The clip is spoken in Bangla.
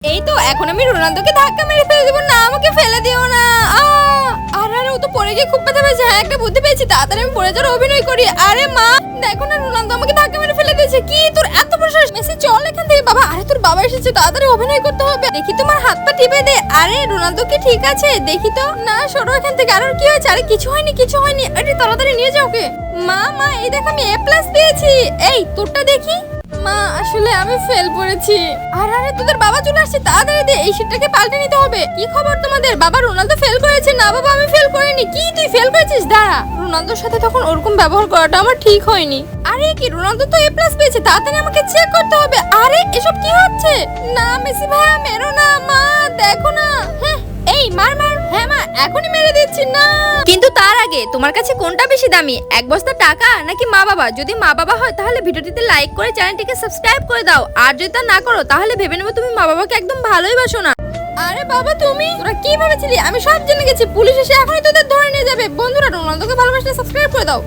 এই তো এখন আমি রোনালদোকে ধাক্কা মেরে ফেলে দেবো না, আমাকে ফেলে দিও না। আরে ও তো পড়ে গিয়ে খুব ব্যথা পেয়েছে। হ্যাঁ একটা বুদ্ধি পেয়েছি, তাড়াতাড়ি আমি পড়ে যাওয়ার অভিনয় করি। আরে মা দেখো না, রোনালদো আমাকে ধাক্কা মেরে ফেলে দিয়েছে। কি তোর এত বড় সাহস? মেসি চল এখান থেকে। বাবা আরে তোর বাবা এসেছে, তাড়াতাড়ি অভিনয় করতে হবে। দেখি তোমার হাত পা টিপে দে। আরে রোনালদো কি ঠিক আছে? দেখি তো। না সরো এখান থেকে। আর কি হয়েছে? আরে কিছু হয়নি কিছু হয়নি। আরে তাড়াতাড়ি নিয়ে যাও ওকে। মা এই দেখো আমি A+ পেয়েছি। এই তোরটা দেখি। মা আসলে আমি ফেল করেছি। আরে তোদের বাবা চলে আসছে, তাড়াতাড়ি দে, এই শীটটাকে পাল্টে নিতে হবে। কি খবর তোমাদের? বাবা রোনালদো ফেল করেছে। না বাবা আমি ফেল করিনি। কি তুই ফেল করেছিস? দাঁড়া, রোনালদোর সাথে তখন ওরকম ব্যবহার করাটা আমার ঠিক হয়নি। আরে কি রোনালদো তো A+ পেয়েছে, তাড়াতাড়ি আমাকে চেক করতে হবে। আরে এসব কি হচ্ছে? না মেসি ভাইয়া মেরো না। মা দেখো না। হ্যাঁ এই মার। হ্যাঁ মা এখনই মেরে দিচ্ছি না। কিন্তু তার আগে তোমার কাছে কোনটা বেশি দামি, এক বস্তা টাকা নাকি মা বাবা? যদি মা বাবা হয় তাহলে ভিডিওটিতে লাইক করে চ্যানেলটিকে সাবস্ক্রাইব করে দাও, আর যদি তা না করো তাহলে ভেবে নেবো তুমি মা বাবাকে একদম ভালোই বাসো না। আরে বাবা তুমি, তোরা কি ভেবেছিলি? আমি সব জেনে গেছি, পুলিশ এসে এখনই তোদের ধরে নিয়ে যাবে। বন্ধুরা রোনালদোকে ভালোবাসলে সাবস্ক্রাইব করে দাও।